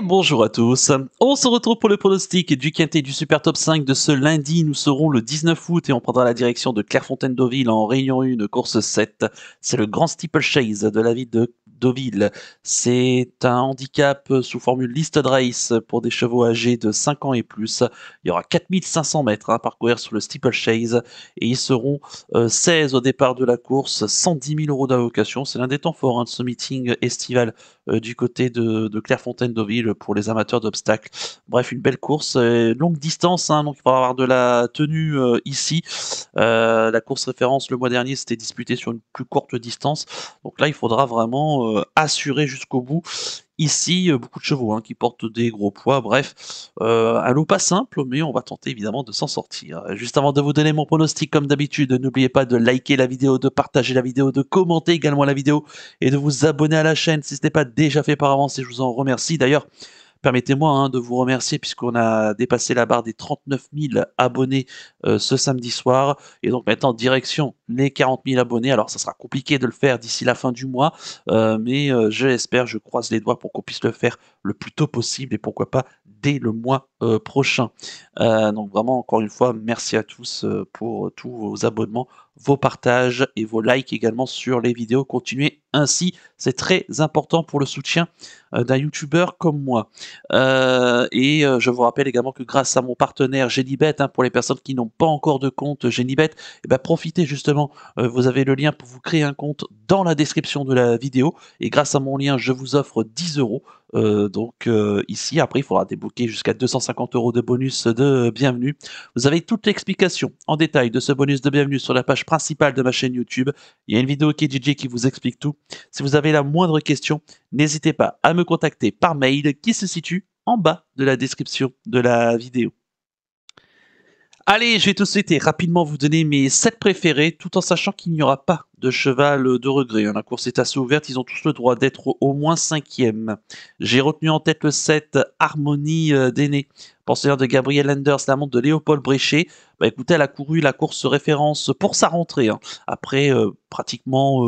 Bonjour à tous. On se retrouve pour le pronostic du quintet du Super Top 5 de ce lundi. Nous serons le 19 août et on prendra la direction de Clairefontaine-Deauville en Réunion 1, course 7. C'est le grand steeplechase de la ville de Deauville. C'est un handicap sous formule listed race pour des chevaux âgés de 5 ans et plus. Il y aura 4500 mètres à parcourir sur le steeplechase et ils seront 16 au départ de la course, 110 000 euros d'allocation. C'est l'un des temps forts de ce meeting estival du côté de Clairefontaine-Deauville pour les amateurs d'obstacles. Bref, une belle course, longue distance, hein, donc il va y avoir de la tenue ici. La course référence le mois dernier s'était disputée sur une plus courte distance, donc là il faudra vraiment assurer jusqu'au bout. Ici, beaucoup de chevaux qui portent des gros poids, bref, un lot pas simple, mais on va tenter évidemment de s'en sortir. Juste avant de vous donner mon pronostic, comme d'habitude, n'oubliez pas de liker la vidéo, de partager la vidéo, de commenter également la vidéo et de vous abonner à la chaîne si ce n'est pas déjà fait par avance et je vous en remercie. D'ailleurs, permettez-moi de vous remercier puisqu'on a dépassé la barre des 39 000 abonnés ce samedi soir. Et donc maintenant, direction les 40 000 abonnés. Alors, ça sera compliqué de le faire d'ici la fin du mois, mais je l'espère, je croise les doigts pour qu'on puisse le faire le plus tôt possible et pourquoi pas dès le mois prochain. Donc vraiment, encore une fois, merci à tous pour tous vos abonnements, vos partages et vos likes également sur les vidéos. Continuez ainsi, c'est très important pour le soutien d'un youtubeur comme moi. Je vous rappelle également que grâce à mon partenaire Genibet, pour les personnes qui n'ont pas encore de compte Genibet, profitez justement, vous avez le lien pour vous créer un compte dans la description de la vidéo, et grâce à mon lien, je vous offre 10 euros. Ici, après, il faudra débloquer jusqu'à 250 euros de bonus de bienvenue. Vous avez toute l'explication en détail de ce bonus de bienvenue sur la page principale de ma chaîne YouTube. Il y a une vidéo qui est DJ qui vous explique tout. Si vous avez la moindre question, n'hésitez pas à me contacter par mail qui se situe en bas de la description de la vidéo. Allez, je vais tout de suite et rapidement vous donner mes 7 préférés, tout en sachant qu'il n'y aura pas de cheval de regret. La course est assez ouverte, ils ont tous le droit d'être au moins 5e. J'ai retenu en tête le 7 Harmonie d'Aîné, pensionnaire de Gabriel Enders, la montre de Léopold Bréchet. Écoutez, elle a couru la course référence pour sa rentrée, après pratiquement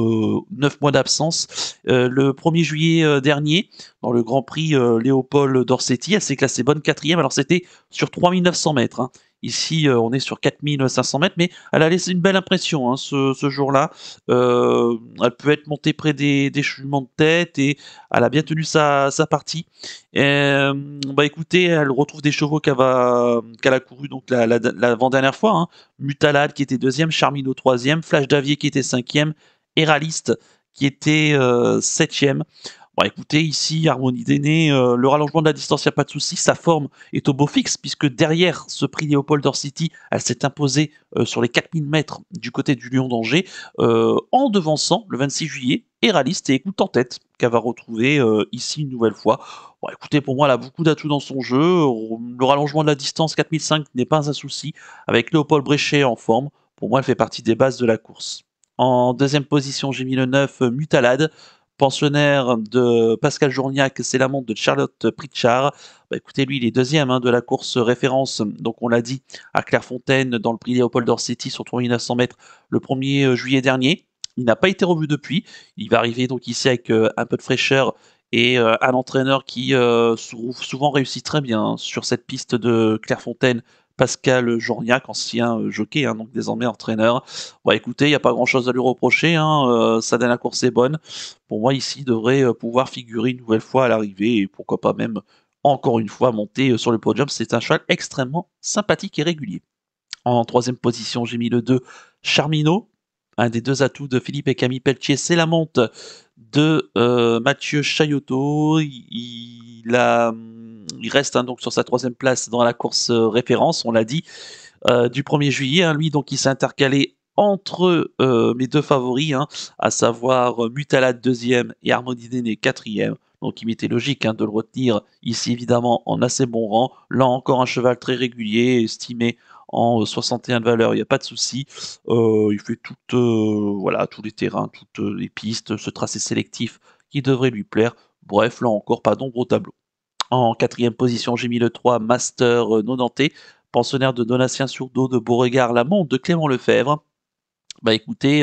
9 mois d'absence. Le 1er juillet dernier, dans le Grand Prix Léopold Dorsetti, elle s'est classée bonne 4e, alors c'était sur 3900 mètres. Ici, on est sur 4500 mètres, mais elle a laissé une belle impression ce jour-là. Elle peut être montée près des juments de tête et elle a bien tenu sa partie. Écoutez, elle retrouve des chevaux qu'elle a couru donc l'avant-dernière fois. Mutalade qui était 2e, Charmino 3e, Flash Davier qui était 5e, Héraliste qui était 7e. Écoutez, ici, Harmonie d'Aîné, le rallongement de la distance, il n'y a pas de souci. Sa forme est au beau fixe, puisque derrière ce prix Léopold Dorsetti, elle s'est imposée sur les 4000 mètres du côté du Lion d'Angers, en devançant le 26 juillet, Héraliste et Écoute en tête, qu'elle va retrouver ici une nouvelle fois. Écoutez, pour moi, elle a beaucoup d'atouts dans son jeu. Le rallongement de la distance 4005 n'est pas un souci. Avec Léopold Bréchet en forme, pour moi, elle fait partie des bases de la course. En deuxième position, j'ai mis le 9 Mutalade, pensionnaire de Pascal Journiac, c'est la montre de Charlotte Pritchard. Écoutez, lui, il est 2e de la course référence, donc on l'a dit, à Clairefontaine, dans le prix Léopold Dorsetti sur 3900 mètres le 1er juillet dernier. Il n'a pas été revu depuis. Il va arriver donc ici avec un peu de fraîcheur et un entraîneur qui souvent réussit très bien sur cette piste de Clairefontaine. Pascal Journiac, ancien jockey, donc désormais entraîneur. Écoutez, il n'y a pas grand-chose à lui reprocher. Sa dernière course est bonne. Pour moi, ici, il devrait pouvoir figurer une nouvelle fois à l'arrivée et pourquoi pas même encore une fois monter sur le podium. C'est un cheval extrêmement sympathique et régulier. En troisième position, j'ai mis le 2 Charmino, un des deux atouts de Philippe et Camille Pelletier. C'est la monte de Mathieu Chayoto. Il reste donc sur sa 3e place dans la course référence, on l'a dit, du 1er juillet. Lui, donc, il s'est intercalé entre mes deux favoris, à savoir Mutalade 2e et Harmonie d'Aîné 4e. Donc il m'était logique de le retenir ici, évidemment, en assez bon rang. Là encore, un cheval très régulier, estimé en 61 de valeur, il n'y a pas de souci. Il fait tous les terrains, toutes les pistes, ce tracé sélectif qui devrait lui plaire. Bref, là encore, pas d'ombre au tableau. En 4e position, j'ai mis le 3 Master Nonantais, pensionnaire de Donatien Sourdeau de Beauregard, la montre de Clément Lefebvre. Bah écoutez,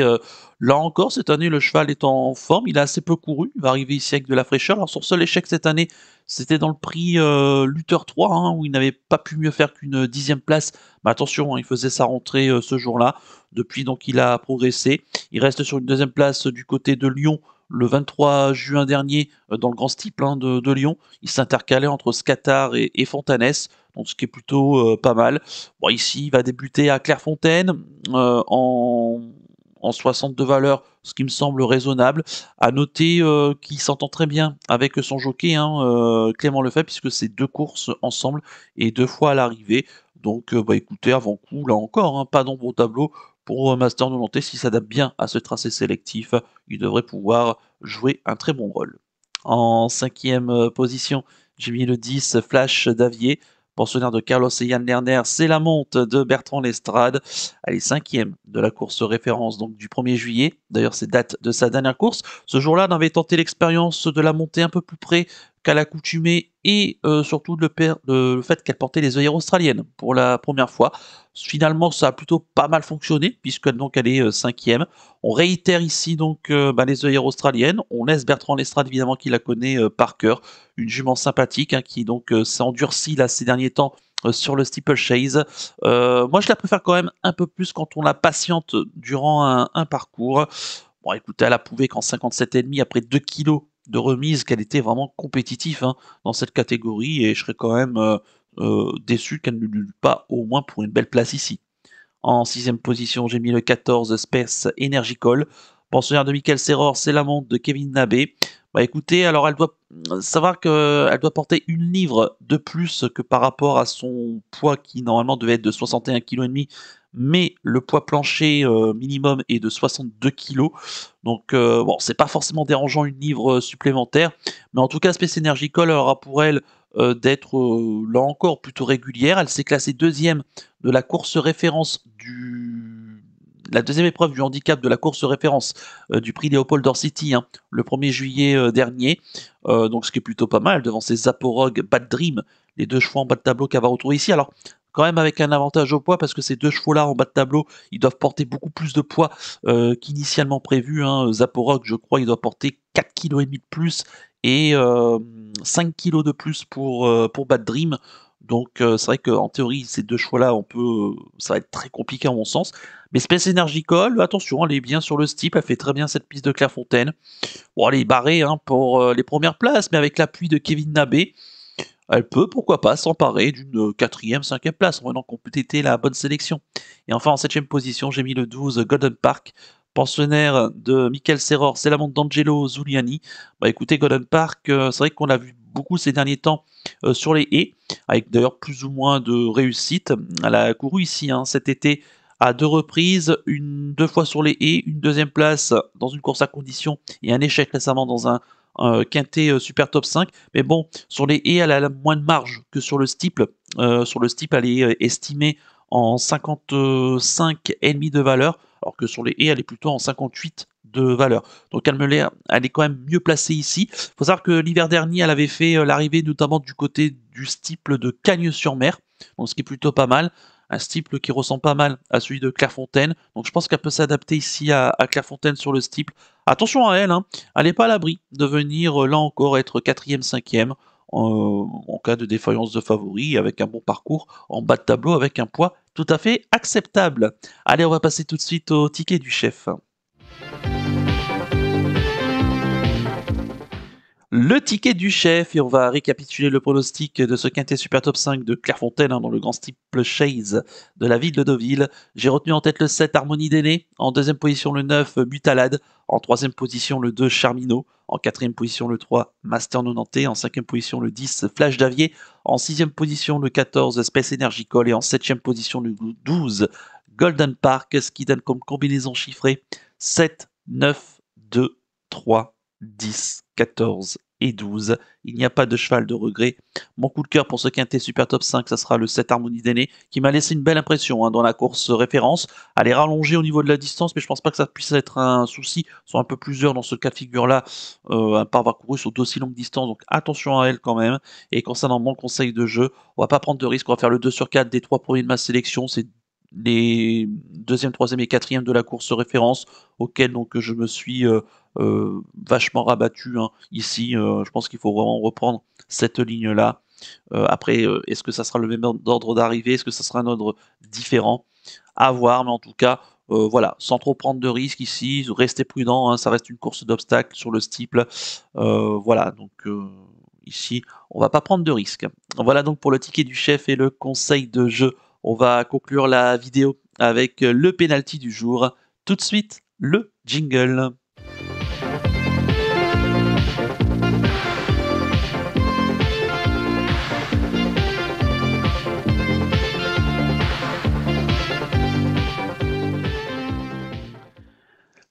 là encore cette année le cheval est en forme, il a assez peu couru, il va arriver ici avec de la fraîcheur. Alors son seul échec cette année, c'était dans le prix, Luther 3, hein, où il n'avait pas pu mieux faire qu'une 10e place. Mais attention, hein, il faisait sa rentrée, ce jour-là. Depuis donc il a progressé. Il reste sur une 2e place, du côté de Lyon, le 23 juin dernier, dans le grand steeple, hein, de Lyon. Il s'intercalait entre Scattard et Fontanès, donc ce qui est plutôt, pas mal. Bon ici, il va débuter à Clairefontaine, en 62 valeurs, ce qui me semble raisonnable. À noter, qu'il s'entend très bien avec son jockey, hein, Clément Lefebvre, puisque c'est 2 courses ensemble et 2 fois à l'arrivée. Donc, bah, écoutez, avant coup, là encore, hein, pas d'ombre au tableau pour, Master 90. S'il s'adapte bien à ce tracé sélectif, il devrait pouvoir jouer un très bon rôle. En 5e position, j'ai mis le 10 Flash d'Avier, pensionnaire de Carlos et Yann Lerner. C'est la monte de Bertrand Lestrade. Elle est 5e de la course référence donc du 1er juillet. D'ailleurs, c'est date de sa dernière course. Ce jour-là, on avait tenté l'expérience de la montée un peu plus près qu'à l'accoutumée et surtout le fait qu'elle portait les œillères australiennes pour la première fois. Finalement, ça a plutôt pas mal fonctionné puisque donc elle est 5e. On réitère ici donc les œillères australiennes. On laisse Bertrand Lestrade évidemment qui la connaît par cœur. Une jument sympathique hein, qui donc s'est endurcie là ces derniers temps sur le steeplechase. Moi, je la préfère quand même un peu plus quand on la patiente durant un parcours. Bon, écoutez, elle a prouvé qu'en 57,5, après 2 kilos de remise, qu'elle était vraiment compétitive hein, dans cette catégorie, et je serais quand même déçu qu'elle ne lutte pas au moins pour une belle place ici. En 6e position, j'ai mis le 14 Space Energicol. Pensionnaire de Michael Serror, c'est la montre de Kevin Nabé. Bah écoutez, alors elle doit savoir qu'elle doit porter 1 livre de plus que par rapport à son poids qui normalement devait être de 61,5 kg, mais le poids plancher minimum est de 62 kilos. Donc bon, c'est pas forcément dérangeant 1 livre supplémentaire, mais en tout cas Space Energicol aura pour elle d'être là encore plutôt régulière. Elle s'est classée 2e de la course référence la 2e épreuve du handicap de la course référence du prix Léopold Orsity, hein, le 1er juillet dernier. Donc ce qui est plutôt pas mal devant ces Zaporog Bad Dream, les 2 chevaux en bas de tableau qu'elle va retrouver ici. Alors quand même avec un avantage au poids parce que ces 2 chevaux-là en bas de tableau, ils doivent porter beaucoup plus de poids qu'initialement prévu. Hein. Zaporog, je crois, il doit porter 4,5 kg de plus et 5 kilos de plus pour Bad Dream. Donc c'est vrai qu'en théorie, ces 2 choix-là, ça va être très compliqué à mon sens. Mais Space Energy Call, attention, elle est bien sur le steep, elle fait très bien cette piste de Clairefontaine. Bon, elle est barrée hein, pour les premières places, mais avec l'appui de Kevin Nabé, elle peut, pourquoi pas, s'emparer d'une 4e, 5e place, en venant compléter la bonne sélection. Et enfin, en 7e position, j'ai mis le 12 Golden Park, pensionnaire de Michael Serror, c'est la montre d'Angelo Zuliani. Bah écoutez, Golden Park, c'est vrai qu'on l'a vu beaucoup ces derniers temps sur les haies, avec d'ailleurs plus ou moins de réussite. Elle a couru ici hein, cet été à 2 reprises, 2 fois sur les haies, une 2e place dans une course à condition et un échec récemment dans un quintet super top 5. Mais bon, sur les haies, elle a moins de marge que sur le steeple. Sur le steeple, elle est estimée en 55,5 de valeur, alors que sur les haies, elle est plutôt en 58 de valeur. Donc elle est quand même mieux placée ici. Il faut savoir que l'hiver dernier, elle avait fait l'arrivée notamment du côté du steeple de Cagnes-sur-Mer, donc ce qui est plutôt pas mal. Un steeple qui ressemble pas mal à celui de Clairefontaine. Donc je pense qu'elle peut s'adapter ici à Clairefontaine sur le steeple. Attention à elle, hein. Elle n'est pas à l'abri de venir là encore être 4e, 5e en cas de défaillance de favori avec un bon parcours en bas de tableau avec un poids tout à fait acceptable. Allez, on va passer tout de suite au ticket du chef. Le ticket du chef, et on va récapituler le pronostic de ce quintet Super Top 5 de Clairefontaine hein, dans le grand steeplechase de la ville de Deauville. J'ai retenu en tête le 7 Harmonie d'Aîné, en 2e position le 9 Butalade, en 3e position le 2 Charminot, en 4e position le 3 Master 90, en 5e position le 10 Flash d'Avier, en 6e position le 14 Space Energy Call et en 7e position le 12 Golden Park, ce qui donne comme combinaison chiffrée 7, 9, 2, 3, 10, 14 et 12. Il n'y a pas de cheval de regret. Mon coup de cœur pour ce quintet Super Top 5, ça sera le 7 Harmonie d'Aîné, qui m'a laissé une belle impression hein, dans la course référence. Elle est rallongée au niveau de la distance, mais je pense pas que ça puisse être un souci. Ils sont un peu plusieurs dans ce cas de figure-là, à part avoir couru sur d'aussi longues distances, donc attention à elle quand même. Et concernant mon conseil de jeu, on va pas prendre de risque, on va faire le 2 sur 4 des 3 premiers de ma sélection. C'est les 2e, 3e et 4e de la course référence auquel donc je me suis, vachement rabattu, hein. Ici, je pense qu'il faut vraiment reprendre cette ligne-là. Après, est-ce que ça sera le même ordre d'arrivée? Est-ce que ça sera un ordre différent? À voir, mais en tout cas, voilà, sans trop prendre de risques ici, restez prudent, hein, ça reste une course d'obstacles sur le steeple. Voilà, donc ici, on va pas prendre de risques. Voilà donc pour le ticket du chef et le conseil de jeu. On va conclure la vidéo avec le penalty du jour. Tout de suite, le jingle.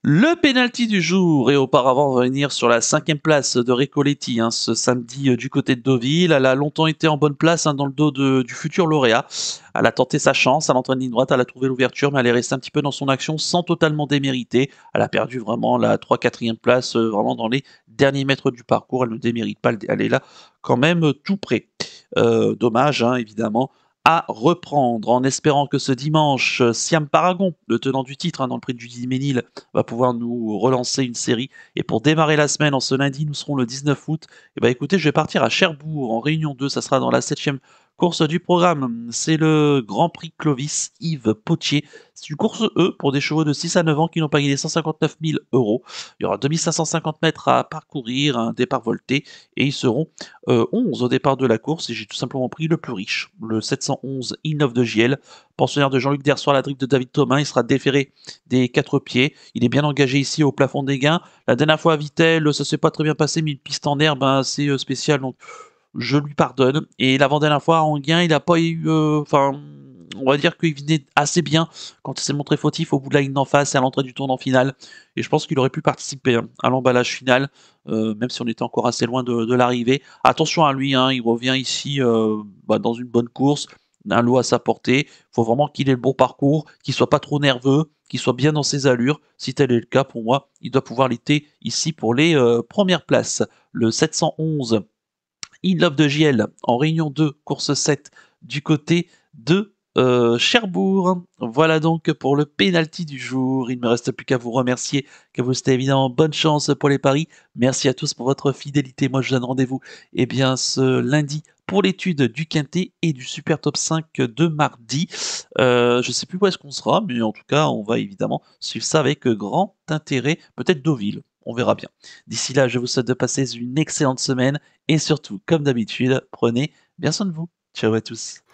Le penalty du jour et auparavant on va venir sur la 5e place de Recoletti, hein, ce samedi du côté de Deauville. Elle a longtemps été en bonne place, hein, dans le dos du futur lauréat. Elle a tenté sa chance à l'entrée de ligne droite, elle a trouvé l'ouverture, mais elle est restée un petit peu dans son action sans totalement démériter. Elle a perdu vraiment la 3-4e place, vraiment dans les derniers mètres du parcours. Elle ne démérite pas, elle est là quand même tout près. Dommage, hein, évidemment à reprendre en espérant que ce dimanche, Siam Paragon, le tenant du titre, hein, dans le prix du Ménil, va pouvoir nous relancer une série. Et pour démarrer la semaine, en ce lundi, nous serons le 19 août. Et bah écoutez, je vais partir à Cherbourg en Réunion 2, ça sera dans la 7e course du programme. C'est le Grand Prix Clovis Yves Potier. C'est une course E pour des chevaux de 6 à 9 ans qui n'ont pas gagné 159 000 euros. Il y aura 2550 mètres à parcourir, un départ volté, et ils seront 11 au départ de la course. Et j'ai tout simplement pris le plus riche, le 711 Innov de JL, pensionnaire de Jean-Luc Dersoir, la drift de David Thomas. Il sera déféré des 4 pieds. Il est bien engagé ici au plafond des gains. La dernière fois à Vittel, ça s'est pas très bien passé, mais une piste en herbe, ben, c'est spécial, donc je lui pardonne. Et l'avant-dernière fois en gain, il n'a pas eu... Enfin, on va dire qu'il venait assez bien quand il s'est montré fautif au bout de la ligne d'en face et à l'entrée du tournant final. Et je pense qu'il aurait pu participer, hein, à l'emballage final, même si on était encore assez loin de l'arrivée. Attention à lui, hein, il revient ici dans une bonne course, un lot à sa portée. Il faut vraiment qu'il ait le bon parcours, qu'il soit pas trop nerveux, qu'il soit bien dans ses allures. Si tel est le cas pour moi, il doit pouvoir l'été ici pour les premières places. Le 711 In Love de JL en Réunion 2, course 7 du côté de Cherbourg. Voilà donc pour le penalty du jour. Il ne me reste plus qu'à vous remercier, que vous souhaitez évidemment bonne chance pour les paris. Merci à tous pour votre fidélité. Moi, je vous donne rendez-vous ce lundi pour l'étude du Quintet et du Super Top 5 de mardi. Je ne sais plus où est-ce qu'on sera, mais en tout cas, on va évidemment suivre ça avec grand intérêt. Peut-être Deauville, on verra bien. D'ici là, je vous souhaite de passer une excellente semaine et surtout, comme d'habitude, prenez bien soin de vous. Ciao à tous.